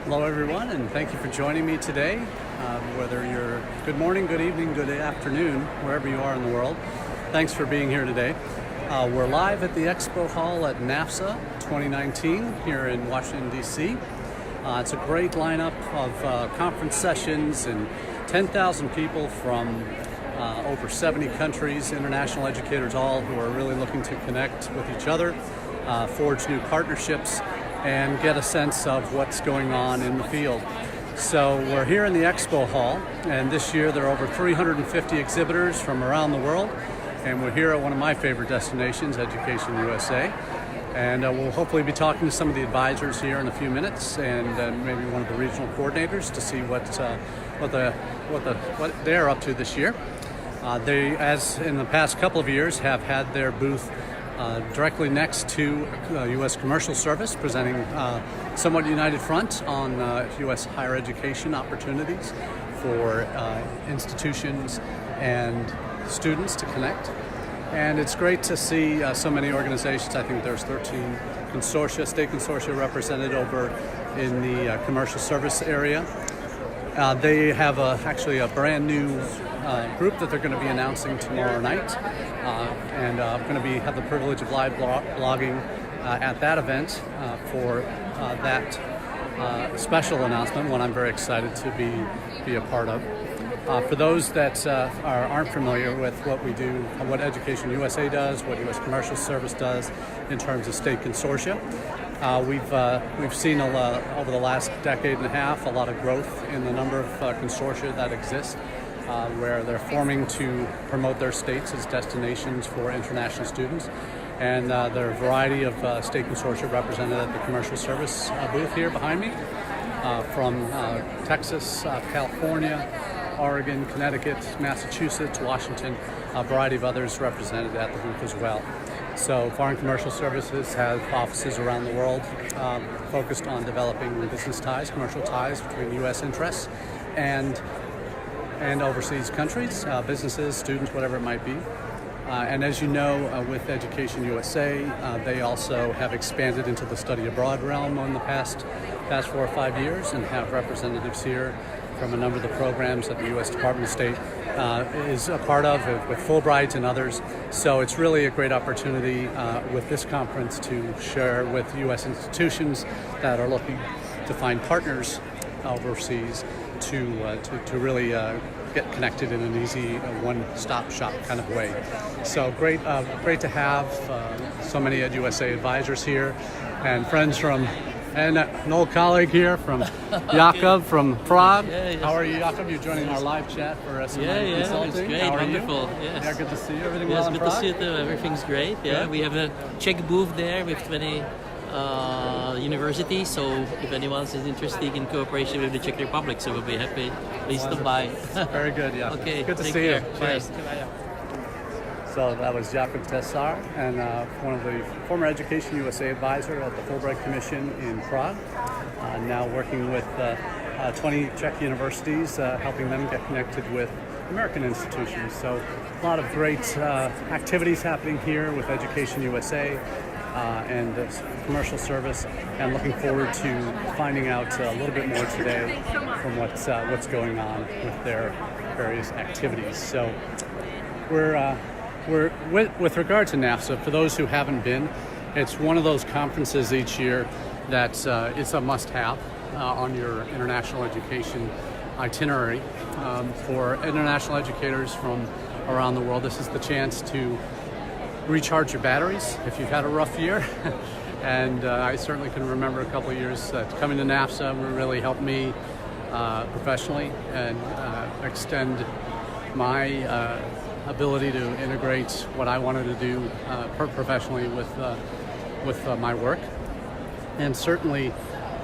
Hello everyone, and thank you for joining me today. Whether you're good morning, good evening, good afternoon, wherever you are in the world, thanks for being here today. We're live at the Expo Hall at NAFSA 2019 here in Washington, D.C. It's a great lineup of conference sessions and 10,000 people from over 70 countries, international educators all who are really looking to connect with each other, forge new partnerships, and get a sense of what's going on in the field. So we're here in the Expo Hall, and this year there are over 350 exhibitors from around the world, and we're here at one of my favorite destinations, EducationUSA. And we'll hopefully be talking to some of the advisors here in a few minutes, and maybe one of the regional coordinators to see what they're up to this year. They, as in the past couple of years, have had their booth directly next to U.S. Commercial Service, presenting somewhat united front on U.S. higher education opportunities for institutions and students to connect. And it's great to see so many organizations. I think there's 13 consortia, state consortia represented over in the commercial service area. They have actually a brand new group that they're going to be announcing tomorrow night, and I'm going to have the privilege of live blogging at that event for that special announcement, one I'm very excited to be a part of. For those that aren't familiar with what we do, what EducationUSA does, what U.S. Commercial Service does in terms of state consortia, we've seen over the last decade and a half a lot of growth in the number of consortia that exist, where they're forming to promote their states as destinations for international students. And there are a variety of state consortia represented at the Commercial Service booth here behind me, from Texas, California, Oregon, Connecticut, Massachusetts, Washington, a variety of others represented at the booth as well. So Foreign Commercial Services has offices around the world focused on developing business ties, commercial ties between U.S. interests and overseas countries, businesses, students, whatever it might be. And as you know, with EducationUSA, they also have expanded into the study abroad realm in the past 4 or 5 years, and have representatives here from a number of the programs that the U.S. Department of State is a part of, with Fulbright and others. So it's really a great opportunity with this conference to share with U.S. institutions that are looking to find partners overseas to really get connected in an easy one-stop shop kind of way. So great to have so many EduUSA advisors here, and friends from, and an old colleague here from Jakub from Prague. Yes. How are you, Jakub? You're joining our live chat for SMIE Consulting. It's great, How are wonderful. You? Yes. Yeah, good to see you. Everything yes, well in good Prague? to see you too. Everything's great. Yeah, Good. we have a Czech booth there with 20 universities. So if anyone is interested in cooperation with the Czech Republic, so we'll be happy. Please stop by. Very good. Yeah. Okay. Good to take see care. you. Bye. Cheers. So that was Jakub Tesar, and one of the former EducationUSA advisor at the Fulbright Commission in Prague, now working with 20 Czech universities, helping them get connected with American institutions. So a lot of great activities happening here with EducationUSA and the Commercial Service, and looking forward to finding out a little bit more today from what's going on with their various activities. So we're with regard to NAFSA, for those who haven't been, it's one of those conferences each year that it's a must-have on your international education itinerary. For international educators from around the world, this is the chance to recharge your batteries if you've had a rough year. And I certainly can remember a couple of years coming to NAFSA really helped me professionally and extend my ability to integrate what I wanted to do professionally with my work, and certainly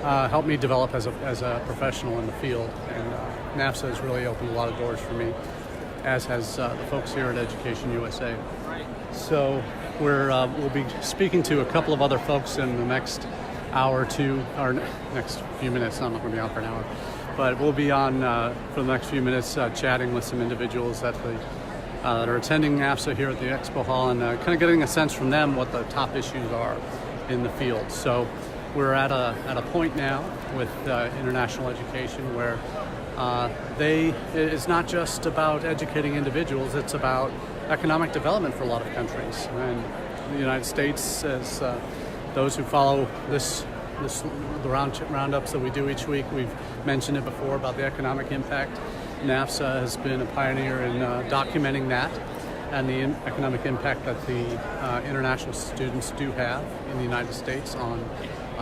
helped me develop as a professional in the field. And NAFSA has really opened a lot of doors for me, as has the folks here at EducationUSA. So we'll be speaking to a couple of other folks in the next hour or two, or next few minutes. I'm not going to be on for an hour, but we'll be on for the next few minutes chatting with some individuals that are attending NAFSA here at the Expo Hall, and kind of getting a sense from them what the top issues are in the field. So we're at a point now with international education, where it's not just about educating individuals, it's about economic development for a lot of countries. And the United States, as those who follow the roundups that we do each week, we've mentioned it before about the economic impact. NAFSA has been a pioneer in documenting that and the economic impact that the international students do have in the United States on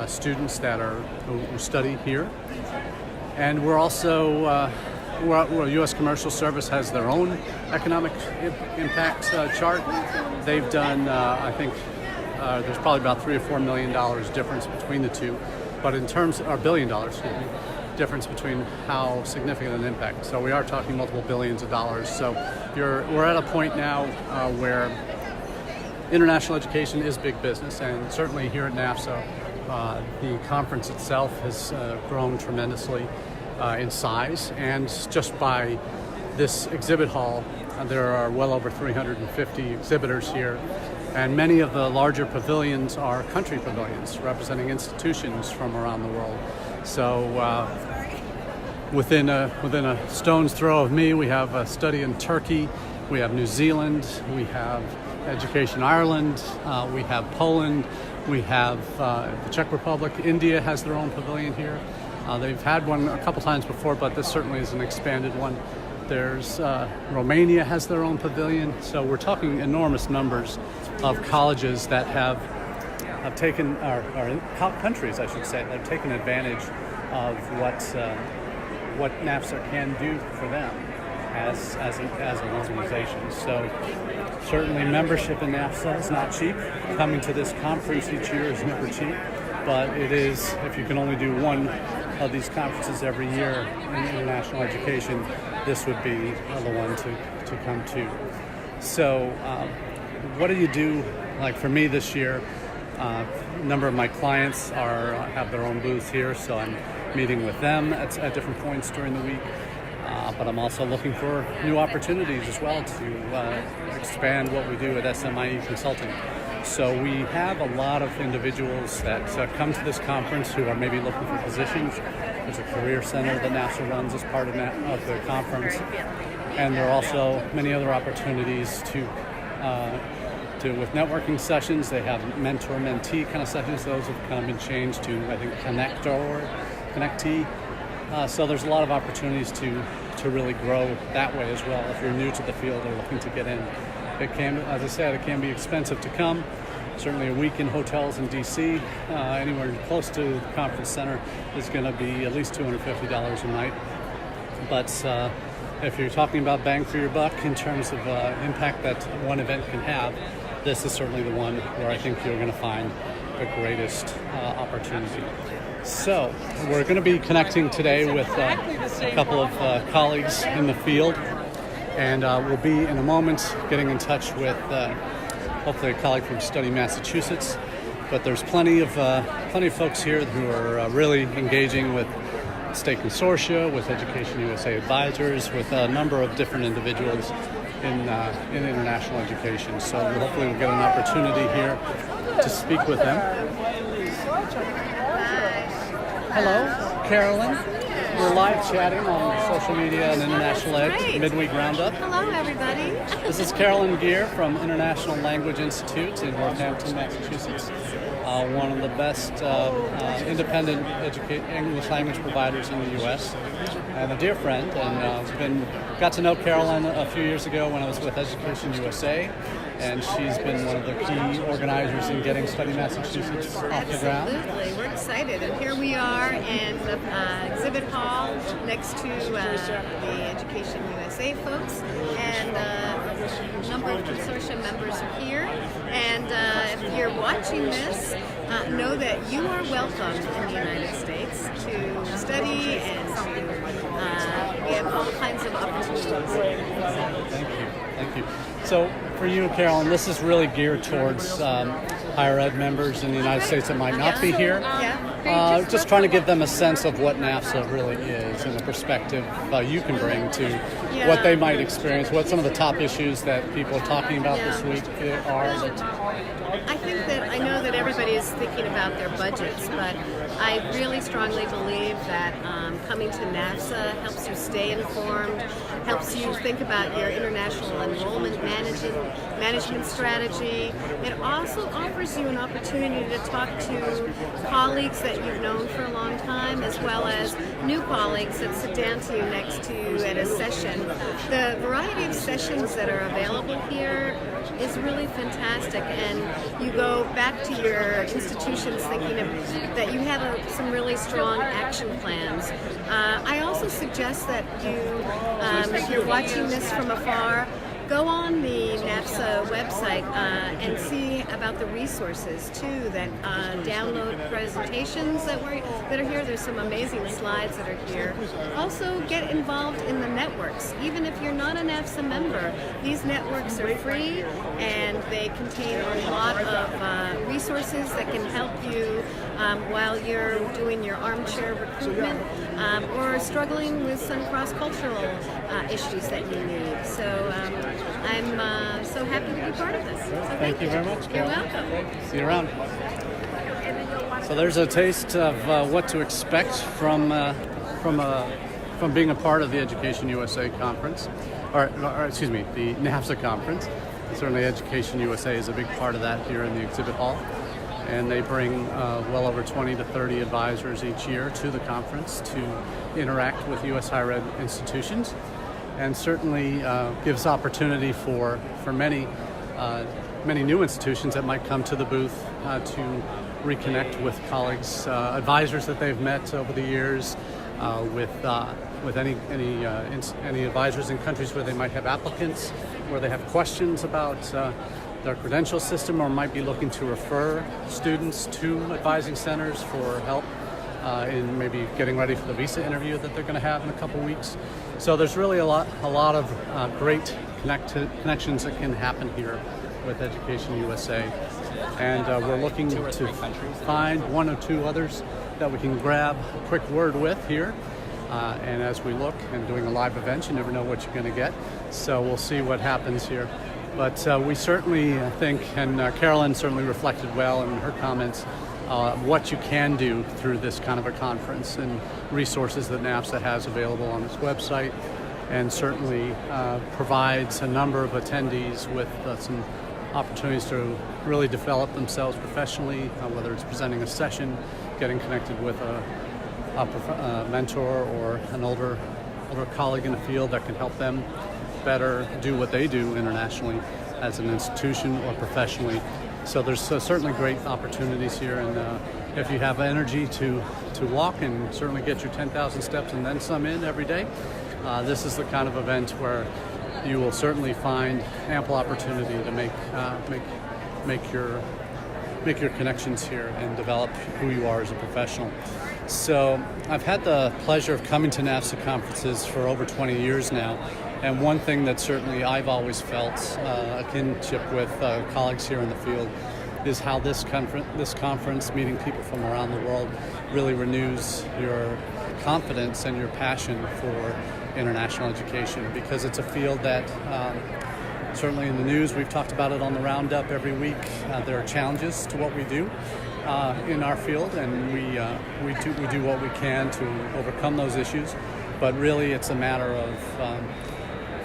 students who study here. And we're also, U.S. Commercial Service has their own economic impact chart. They've done, I think, there's probably about $3 or $4 million difference between the two, but in terms, or $1 billion, difference between how significant an impact. So we are talking multiple billions of dollars. So we're at a point now where international education is big business, and certainly here at NAFSA, the conference itself has grown tremendously in size, and just by this exhibit hall, there are well over 350 exhibitors here, and many of the larger pavilions are country pavilions representing institutions from around the world. So within a stone's throw of me, we have a study in Turkey, we have New Zealand, we have Education Ireland, we have Poland, we have the Czech Republic. India has their own pavilion here. They've had one a couple times before, but this certainly is an expanded one. There's Romania has their own pavilion. So we're talking enormous numbers of colleges that have taken, or countries, I should say, that have taken advantage of what NAFSA can do for them as an organization. So certainly membership in NAFSA is not cheap. Coming to this conference each year is never cheap, but it is, if you can only do one of these conferences every year in international education, this would be the one to come to. So what do you do? Like for me this year, a number of my clients have their own booths here, so I'm meeting with them at different points during the week. But I'm also looking for new opportunities as well to expand what we do at SMIE Consulting. So we have a lot of individuals that come to this conference who are maybe looking for positions. There's a career center that NAFSA runs as part of the conference. And there are also many other opportunities with networking sessions. They have mentor-mentee kind of sessions. Those have kind of been changed to, I think, connectee. So there's a lot of opportunities to really grow that way as well. If you're new to the field or looking to get in, it can, as I said, it can be expensive to come. Certainly a week in hotels in DC, anywhere close to the conference center, is going to be at least $250 a night. But if you're talking about bang for your buck in terms of impact that one event can have, this is certainly the one where I think you're going to find the greatest opportunity. So we're going to be connecting today with a couple of colleagues in the field, and we'll be in a moment getting in touch with hopefully a colleague from Study Massachusetts. But there's plenty of folks here who are really engaging with state consortia, with EducationUSA advisors, with a number of different individuals in international education. So hopefully we'll get an opportunity here to speak with them. Hello, Carolyn. We're live chatting on social media and International Ed Great. Midweek Roundup. Hello, everybody. This is Carolyn Gear from International Language Institute in Northampton, Massachusetts. One of the best independent English language providers in the U.S. and a dear friend. And got to know Carolyn a few years ago when I was with EducationUSA, and she's been one of the key organizers in getting Study Massachusetts off the ground. Absolutely. We're excited. And here we are in the exhibit hall next to the Education USA folks. And a number of consortium members are here. And if you're watching this, know that you are welcome in the United States to study and we have all kinds of opportunities. Thank you. So for you, Carolyn, this is really geared towards higher ed members in the United States that might not be here. Yeah. Just trying to give them a sense of what NAFSA really is and the perspective you can bring to what they might experience, what some of the top issues that people are talking about this week are. I think that I know that everybody is thinking about their budgets, but I really strongly believe that coming to NAFSA helps you stay informed, helps you think about your international enrollment management strategy. It also offers you an opportunity to talk to colleagues that you've known for a long time, as well as new colleagues that sit down to you next to you at a session. The variety of sessions that are available here is really fantastic, and you go back to your institutions thinking that you have some really strong action plans. I also suggest that you, if you're watching this from afar, go on the NAFSA website and see about the resources too, that download presentations that are here. There's some amazing slides that are here. Also get involved in the networks. Even if you're not a NAFSA member, these networks are free and they contain a lot of resources that can help you while you're doing your armchair recruitment or struggling with some cross-cultural issues that you need. So I'm so happy to be part of this. So Thank you very much. You're welcome. See you around. So there's a taste of what to expect from being a part of the Education USA conference, or excuse me, the NAFSA conference. Certainly Education USA is a big part of that here in the exhibit hall. And they bring well over 20 to 30 advisors each year to the conference to interact with U.S. higher ed institutions, and certainly gives opportunity for many new institutions that might come to the booth to reconnect with colleagues, advisors that they've met over the years, with any advisors in countries where they might have applicants, where they have questions about their credential system, or might be looking to refer students to advising centers for help in maybe getting ready for the visa interview that they're going to have in a couple weeks. So there's really a lot of great connections that can happen here with Education USA, and we're looking to find one or two others that we can grab a quick word with here. And as we look and doing a live event, you never know what you're going to get. So we'll see what happens here. But we certainly think, and Carolyn certainly reflected well in her comments, what you can do through this kind of a conference and resources that NAFSA has available on its website, and certainly provides a number of attendees with some opportunities to really develop themselves professionally, whether it's presenting a session, getting connected with a mentor or an older colleague in the field that can help them better do what they do internationally as an institution or professionally. So there's certainly great opportunities here, and if you have energy to walk and certainly get your 10,000 steps and then some in every day, this is the kind of event where you will certainly find ample opportunity to make your connections here and develop who you are as a professional. So I've had the pleasure of coming to NAFSA conferences for over 20 years now, and one thing that certainly I've always felt a kinship with colleagues here in the field is how this conference, meeting people from around the world, really renews your confidence and your passion for international education, because it's a field that certainly in the news, we've talked about it on the Roundup every week. There are challenges to what we do in our field, and we do what we can to overcome those issues. But really, it's a matter of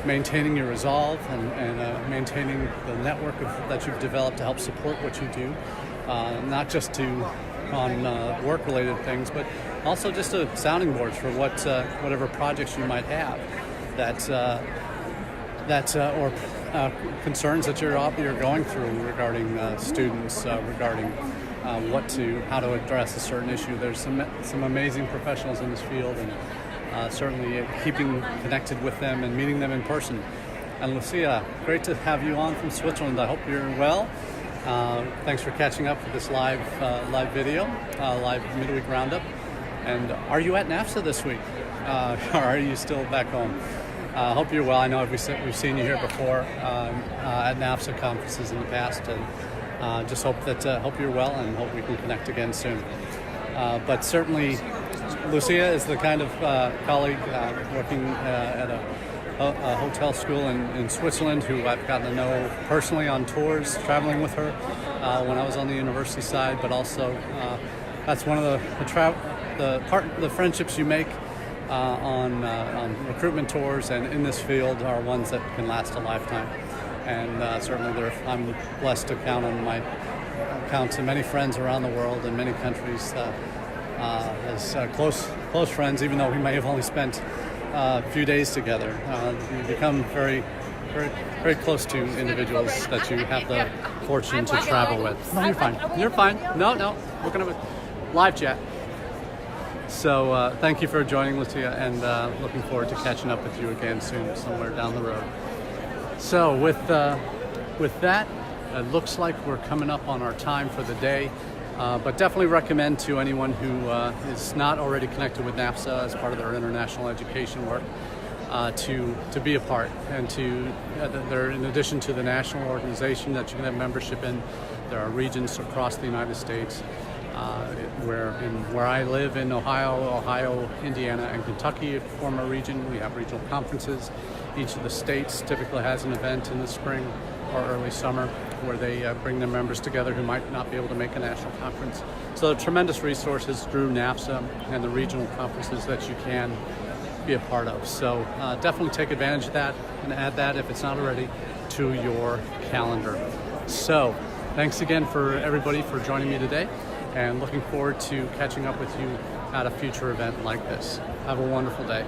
maintaining your resolve and maintaining the network that you've developed to help support what you do, not just on work-related things, but also just a sounding board for whatever projects you might have or concerns that you're going through regarding students, regarding how to address a certain issue. There's some amazing professionals in this field, and certainly keeping connected with them and meeting them in person. And Lucia, great to have you on from Switzerland. I hope you're well. Thanks for catching up for this live video, live Midweek Roundup. And are you at NAFSA this week? Or are you still back home? I hope you're well. I know we've seen you here before at NAFSA conferences in the past, and just hope you're well, and hope we can connect again soon. But certainly, Lucia is the kind of colleague working at a hotel school in Switzerland who I've gotten to know personally on tours, traveling with her when I was on the university side. But also, that's one of the friendships you make on recruitment tours and in this field are ones that can last a lifetime. And certainly, I'm blessed to count to many friends around the world in many countries as close friends, even though we may have only spent a few days together. You become very, very, very close to individuals that you have the fortune to travel with. No, you're fine. You're fine. No, we're going to live chat. So thank you for joining, Lucia, and looking forward to catching up with you again soon, somewhere down the road. So with that, it looks like we're coming up on our time for the day. But definitely recommend to anyone who is not already connected with NAFSA as part of their international education work to be a part. And there, in addition to the national organization that you can have membership in, there are regions across the United States. Where I live in Ohio, Indiana, and Kentucky form a region. We have regional conferences. Each of the states typically has an event in the spring or early summer where they bring their members together who might not be able to make a national conference. So there are tremendous resources through NAFSA and the regional conferences that you can be a part of. So definitely take advantage of that and add that, if it's not already, to your calendar. So thanks again for everybody for joining me today, and looking forward to catching up with you at a future event like this. Have a wonderful day.